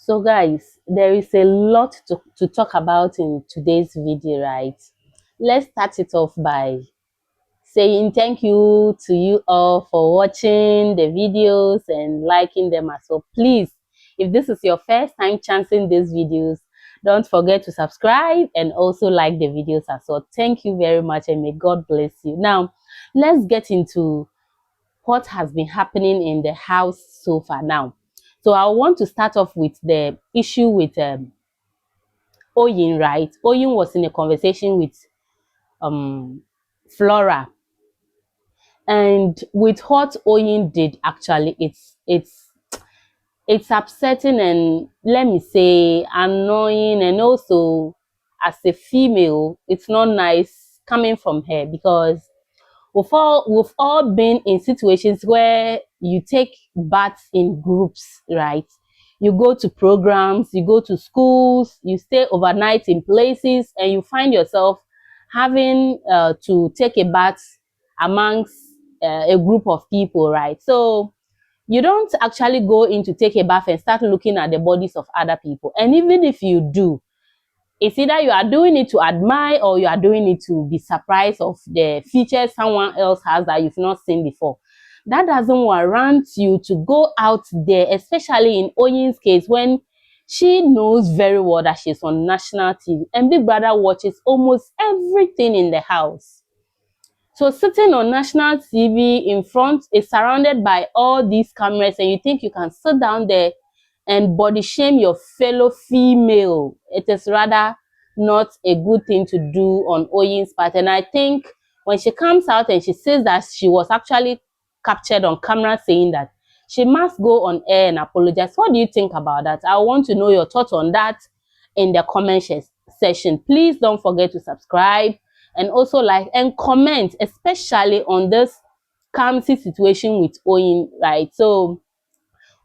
So guys, there is a lot to talk about in today's video, right? Let's start it off by saying thank you to you all for watching the videos and liking them as well. Please, if this is your first time chancing these videos, don't forget to subscribe and also like the videos as well. Thank you very much and may God bless you. Now, let's get into what has been happening in the house so far now. So I want to start off with the issue with Oyin, right? Oyin was in a conversation with um, Flora, and with what Oyin did, actually, it's upsetting and let me say annoying, and also as a female, it's not nice coming from her because we've all been in situations where you take baths in groups, right? You go to programs, you go to schools, you stay overnight in places, and you find yourself having to take a bath amongst a group of people, right? So you don't actually go in to take a bath and start looking at the bodies of other people. And even if you do, it's either you are doing it to admire or you are doing it to be surprised of the features someone else has that you've not seen before. That doesn't warrant you to go out there, especially in Oyin's case, when she knows very well that she's on national TV and Big Brother watches almost everything in the house. So sitting on national TV in front is surrounded by all these cameras, and you think you can sit down there and body shame your fellow female. It is rather not a good thing to do on Oyin's part. And I think when she comes out and she says that she was actually captured on camera saying that, she must go on air and apologize. What do you think about that? I want to know your thoughts on that in the comment section. Please don't forget to subscribe and also like and comment, especially on this Kamsi situation with Oyin, right? So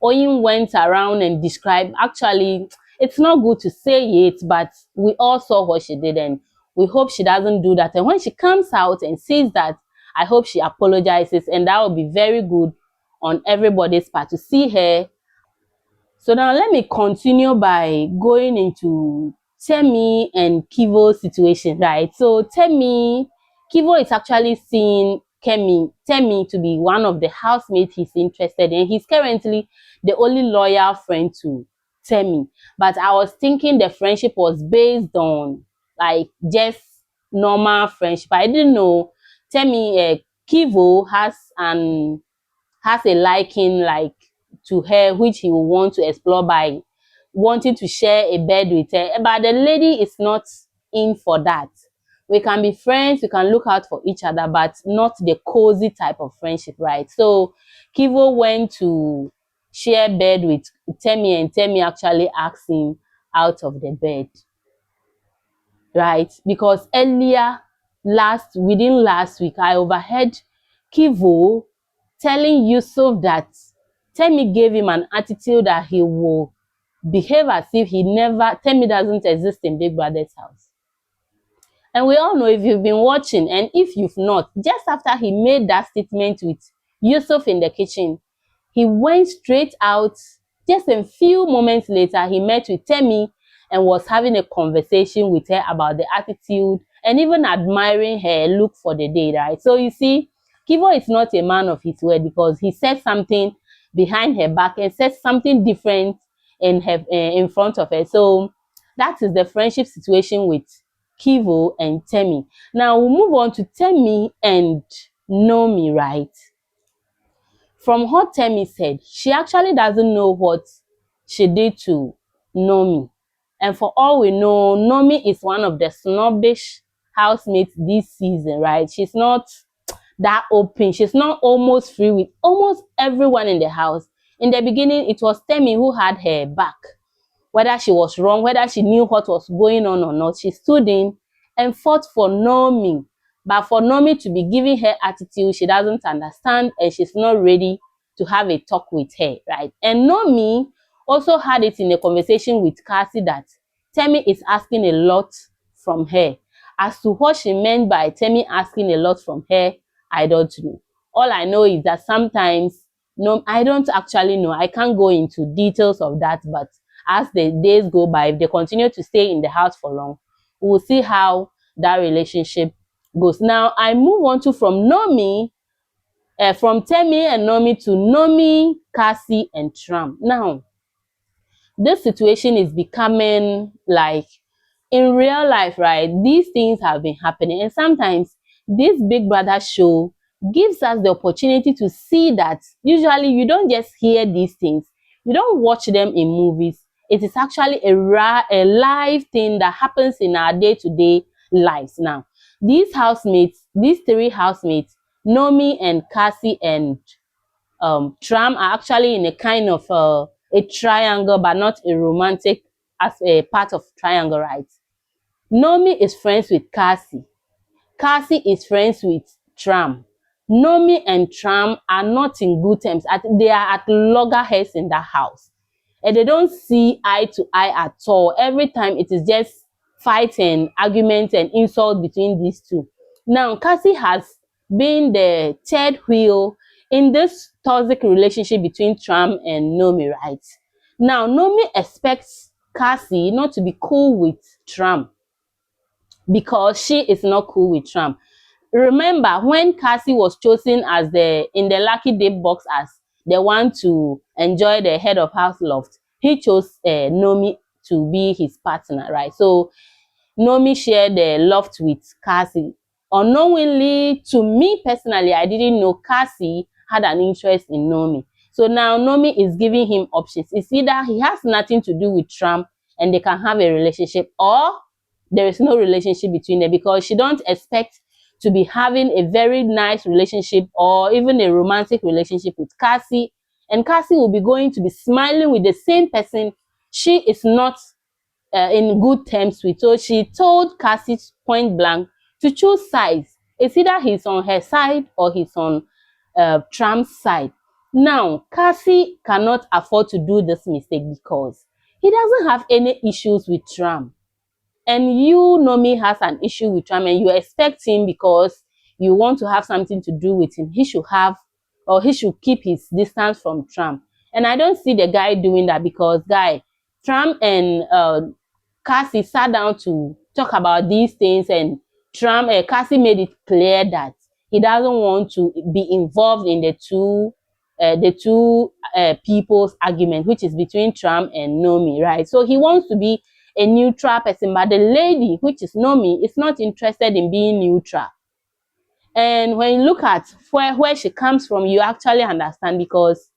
Oyin went around and described, actually, it's not good to say it, but we all saw what she did, and we hope she doesn't do that. And when she comes out and says that, I hope she apologizes, and that will be very good on everybody's part to see her. So now let me continue by going into Temi and Kivo's situation, right? So Kivo is actually seeing Temi to be one of the housemates he's interested in. He's currently the only loyal friend to Temi. But I was thinking the friendship was based on like just normal friendship. I didn't know Kivo has a liking like to her, which he will want to explore by wanting to share a bed with her. But the lady is not in for that. We can be friends, we can look out for each other, but not the cozy type of friendship, right? So Kivo went to share bed with Temi, and Temi actually asked him out of the bed, right? Because earlier within last week, I overheard Kivo telling Yusuf that Temi gave him an attitude that he will behave as if Temi doesn't exist in Big Brother's house. And we all know, if you've been watching, and if you've not, just after he made that statement with Yusuf in the kitchen, he went straight out. Just a few moments later, he met with Temi and was having a conversation with her about the attitude and even admiring her look for the day, right? So you see, Kivo is not a man of his word, because he said something behind her back and said something different in front of her. So that is the friendship situation with Kivo and Temi. Now we'll move on to Temi and Nomi, right? From what Temi said, she actually doesn't know what she did to Nomi. And for all we know, Nomi is one of the snobbish housemates this season, right? She's not that open. She's not almost free with almost everyone in the house. In the beginning, it was Temi who had her back. Whether she was wrong, whether she knew what was going on or not, she stood in and fought for Nomi. But for Nomi to be giving her attitude, she doesn't understand, and she's not ready to have a talk with her, right? And Nomi also had it in a conversation with Cassie that Temi is asking a lot from her. As to what she meant by Temi asking a lot from her, I don't know. All I know is that sometimes, no, I don't actually know. I can't go into details of that, but as the days go by, if they continue to stay in the house for long, we'll see how that relationship goes. Now, I move on to from Nomi, from Temi and Nomi to Nomi, Cassie, and Tram. Now, this situation is becoming like in real life, right? These things have been happening, and sometimes this Big Brother show gives us the opportunity to see that usually you don't just hear these things, you don't watch them in movies. It is actually a live thing that happens in our day-to-day lives. Now, these housemates, these three housemates, Nomi and Cassie and Tram, are actually in a kind of a triangle, but not a romantic as a part of triangle, right? Nomi is friends with Cassie. Cassie is friends with Tram. Nomi and Tram are not in good terms. They are at loggerheads in that house. And they don't see eye to eye at all. Every time it is just fighting, arguments, and insults between these two. Now, Cassie has been the third wheel in this toxic relationship between Tram and Nomi, right? Now, Nomi expects Cassie not to be cool with Tram because she is not cool with Tram. Remember when Cassie was chosen as in the lucky dip box as the one to enjoy the head of house loft, he chose Nomi to be his partner, right? So Nomi shared the loft with Cassie. Unknowingly, to me personally, I didn't know Cassie had an interest in Nomi. So now Nomi is giving him options. It's either he has nothing to do with Trump and they can have a relationship, or there is no relationship between them, because she don't expect to be having a very nice relationship or even a romantic relationship with Cassie. And Cassie will be going to be smiling with the same person she is not in good terms with. So she told Cassie point blank to choose sides. It's either he's on her side or he's on Trump's side. Now, Cassie cannot afford to do this mistake because he doesn't have any issues with Trump. And you, Nomi, has an issue with Trump, and you expect him, because you want to have something to do with him, he should have, or he should keep his distance from Trump. And I don't see the guy doing that, because Trump and Cassie sat down to talk about these things, and Cassie made it clear that he doesn't want to be involved in the two people's argument, which is between Trump and Nomi, right? So he wants to be a neutral person, but the lady, which is Nomi, is not interested in being neutral. And when you look at where she comes from, you actually understand, because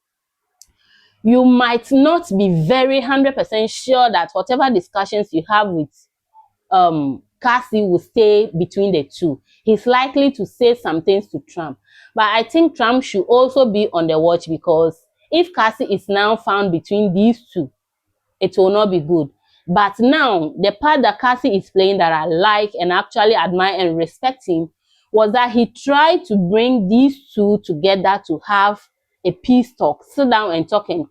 you might not be very 100% sure that whatever discussions you have with Cassie will stay between the two. He's likely to say some things to Trump. But I think Trump should also be on the watch, because if Cassie is now found between these two, it will not be good. But now, the part that Cassie is playing that I like and actually admire and respect him was that he tried to bring these two together to have a peace talk, sit down and talk and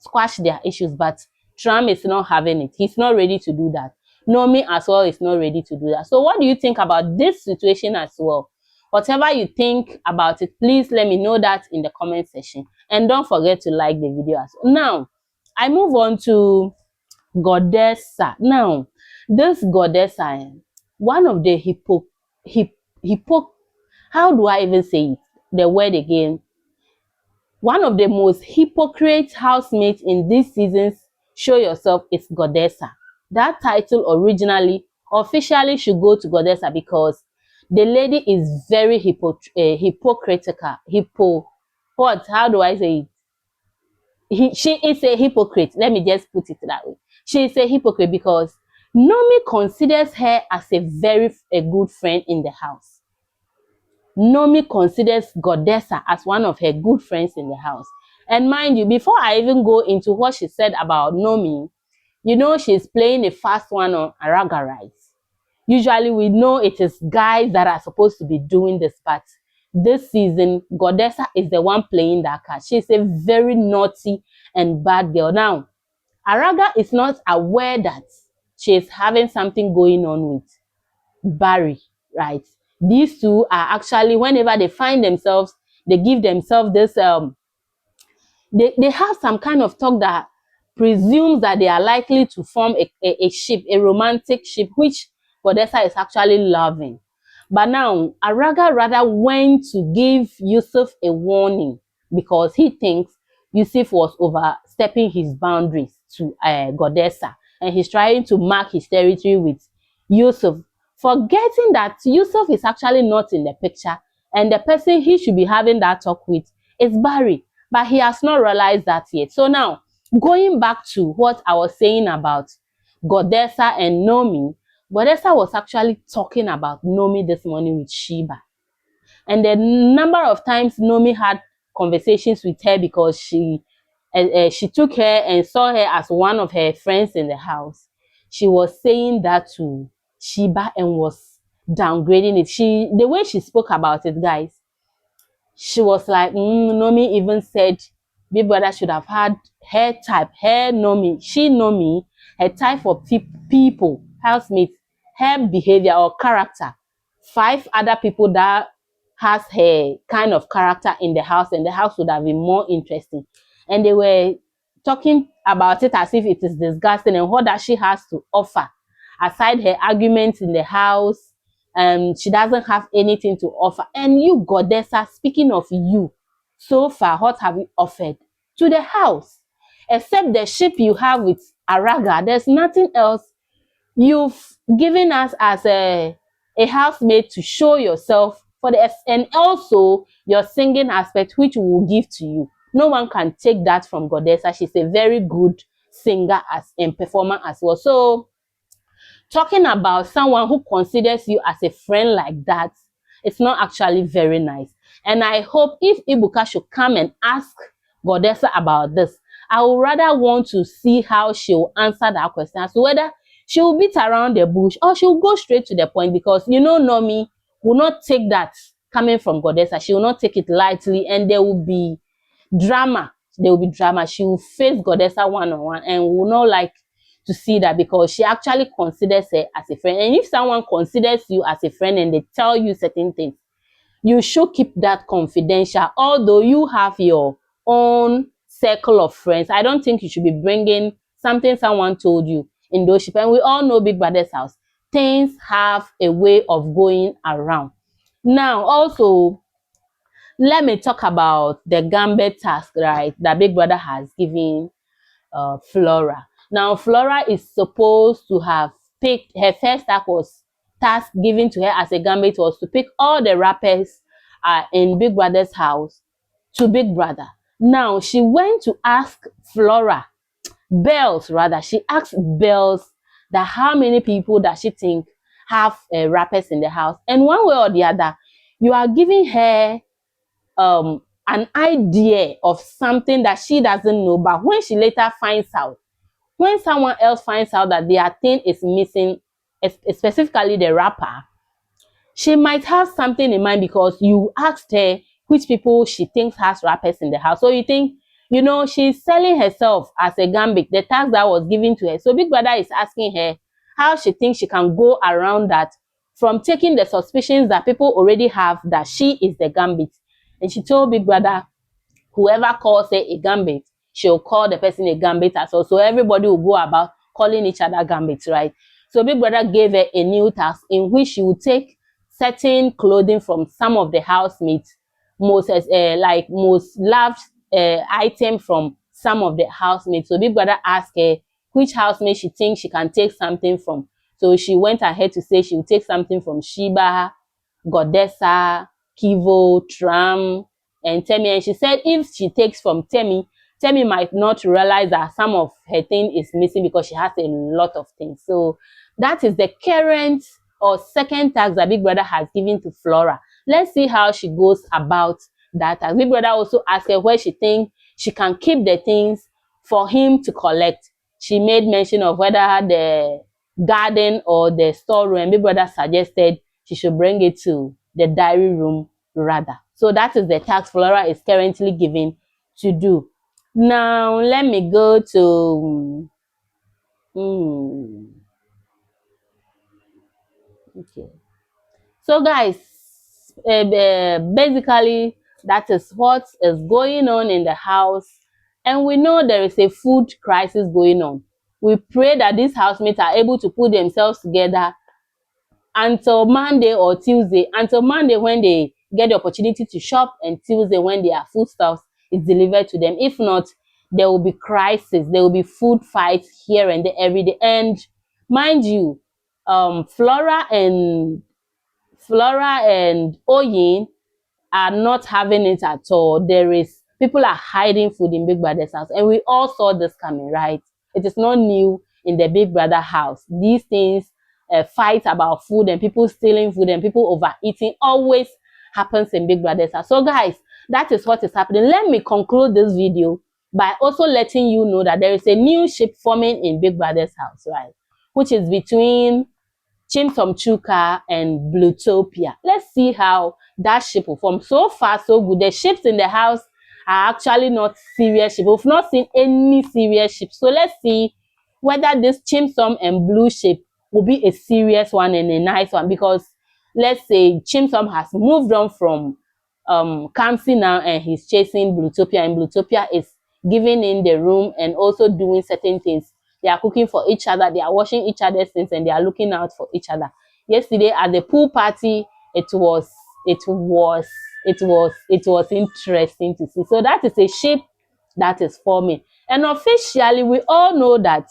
squash their issues. But Trump is not having it. He's not ready to do that. Nomi as well is not ready to do that. So what do you think about this situation as well? Whatever you think about it, please let me know that in the comment section. And don't forget to like the video as well. Now, I move on to Godessa. Now, this Godessa, one of the how do I even say it? The word again. One of the most hypocrite housemates in this season's Show Yourself is Godessa. That title originally, officially should go to Godessa, because the lady is very hypocritical. How do I say it? She is a hypocrite. Let me just put it that way. She is a hypocrite because Nomi considers her as a good friend in the house. Nomi considers Godessa as one of her good friends in the house. And mind you, before I even go into what she said about Nomi, you know she's playing a fast one on Araga rights. Usually we know it is guys that are supposed to be doing this, but this season, Godessa is the one playing that card. She's a very naughty and bad girl. Now, Araga is not aware that she's having something going on with Barry, right? These two are actually, whenever they find themselves, they give themselves this, they have some kind of talk that presumes that they are likely to form a ship, a romantic ship, which Godessa is actually loving. But now, Araga rather went to give Yusuf a warning because he thinks Yusuf was overstepping his boundaries to Godessa, and he's trying to mark his territory with Yusuf, forgetting that Yusuf is actually not in the picture, and the person he should be having that talk with is Barry, but he has not realized that yet. So now, going back to what I was saying about Godessa and Nomi, Godessa was actually talking about Nomi this morning with Sheba. And the number of times Nomi had conversations with her because she took her and saw her as one of her friends in the house. She was saying that to Sheba and was downgrading it. The way she spoke about it, guys, she was like, Nomi even said Big Brother should have had her type, her Nomi, she Nomi, her type of people, housemates, her behavior or character. 5 other people that has her kind of character in the house, and the house would have been more interesting. And they were talking about it as if it is disgusting, and what does she has to offer aside her arguments in the house. She doesn't have anything to offer. And you, Godessa, speaking of you, so far, what have you offered to the house? Except the ship you have with Araga, there's nothing else you've given us as a housemate to show yourself for the, and also your singing aspect, which we will give to you. No one can take that from Godessa. She's a very good singer and performer as well. So talking about someone who considers you as a friend like that, it's not actually very nice. And I hope if Ibuka should come and ask Godessa about this, I would rather want to see how she will answer that question, as to whether she will beat around the bush or she will go straight to the point, because Nomi will not take that coming from Godessa. She will not take it lightly, and there will be drama. There will be drama. She will face Godessa one-on-one and will not like to see that, because she actually considers her as a friend. And if someone considers you as a friend and they tell you certain things, you should keep that confidential. Although you have your own circle of friends, I don't think you should be bringing something someone told you in those ship. And we all know Big Brother's house, things have a way of going around. Now, also, let me talk about the Gambit task, right, that Big Brother has given Flora. Now, Flora is supposed to have picked, her first task given to her as a Gambit was to pick all the rappers in Big Brother's house to Big Brother. Now, she went to ask Bells rather, she asked Bells that how many people that she think have rappers in the house. And one way or the other, you are giving her an idea of something that she doesn't know, but when she later finds out, when someone else finds out that their thing is missing, specifically the rapper, she might have something in mind, because you asked her which people she thinks has rappers in the house. So you think, she's selling herself as a Gambit, the task that was given to her. So Big Brother is asking her how she thinks she can go around that, from taking the suspicions that people already have that she is the Gambit. And she told Big Brother, whoever calls her a Gambit, she'll call the person a Gambit as well. So everybody will go about calling each other Gambits, right? So Big Brother gave her a new task in which she would take certain clothing from some of the housemates, most loved item from some of the housemates. So Big Brother asked her which housemate she thinks she can take something from. So she went ahead to say she would take something from Sheba, Godessa, Kivo, Tram, and Temi. And she said if she takes from Temi might not realize that some of her thing is missing, because she has a lot of things. So that is the current or second task that Big Brother has given to Flora. Let's see how she goes about that task. Big Brother also asked her where she thinks she can keep the things for him to collect. She made mention of whether the garden or the storeroom. Big Brother suggested she should bring it to the diary room rather. So that is the task Flora is currently given to do. Now let me go to okay. So guys, basically that is what is going on in the house and we know there is a food crisis going on. We pray that these housemates are able to put themselves together until Monday or Tuesday, until Monday when they get the opportunity to shop, and Tuesday when their foodstuffs is delivered to them. If not, there will be crisis, there will be food fights here and there every day. And mind you, Flora and Oyin are not having it at all. There is people are hiding food in Big Brother's house, and we all saw this coming, right? It is not new in the Big Brother house. These things, fight about food and people stealing food and people overeating, always happens in Big Brother's house. So guys, that is what is happening. Let me conclude this video by also letting you know that there is a new ship forming in Big Brother's house, right? Which is between Chimsom Chuka and Bluetopia. Let's see how that ship will form. So far, so good. The ships in the house are actually not serious ships. We've not seen any serious ships. So let's see whether this Chimsom and Blue ship will be a serious one and a nice one. Because let's say Chimsom has moved on from Kamsi now, and he's chasing Bluetopia, and Bluetopia is giving in the room and also doing certain things. They are cooking for each other, they are washing each other's things, and they are looking out for each other. Yesterday at the pool party, it was interesting to see. So that is a ship that is forming. And officially, we all know that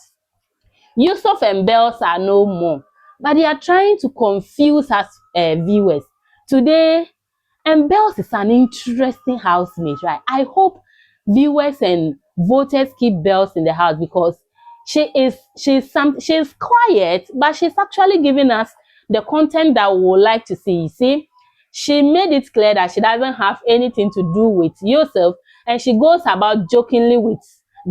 Yusuf and Bells are no more, but they are trying to confuse us viewers. Today, and Bells is an interesting housemate, right? I hope viewers and voters keep Bells in the house, because she's quiet, but she's actually giving us the content that we would like to see. You see, she made it clear that she doesn't have anything to do with Yusuf, and she goes about jokingly with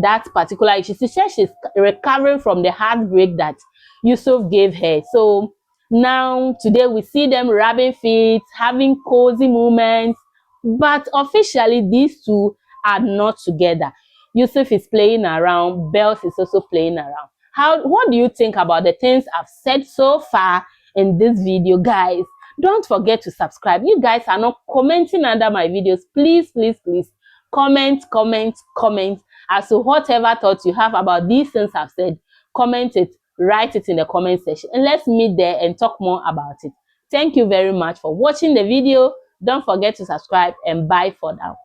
that particular issue. She says she's recovering from the heartbreak that Yusuf gave her. So now today we see them rubbing feet, having cozy moments, but officially these two are not together. Yusuf is playing around, Bells is also playing around. What do you think about the things I've said so far in this video, guys? Don't forget to subscribe. You guys are not commenting under my videos. Please, please, please comment as to whatever thoughts you have about these things I've said. Comment it, write it in the comment section, and let's meet there and talk more about it. Thank you very much for watching the video. Don't forget to subscribe, and bye for now.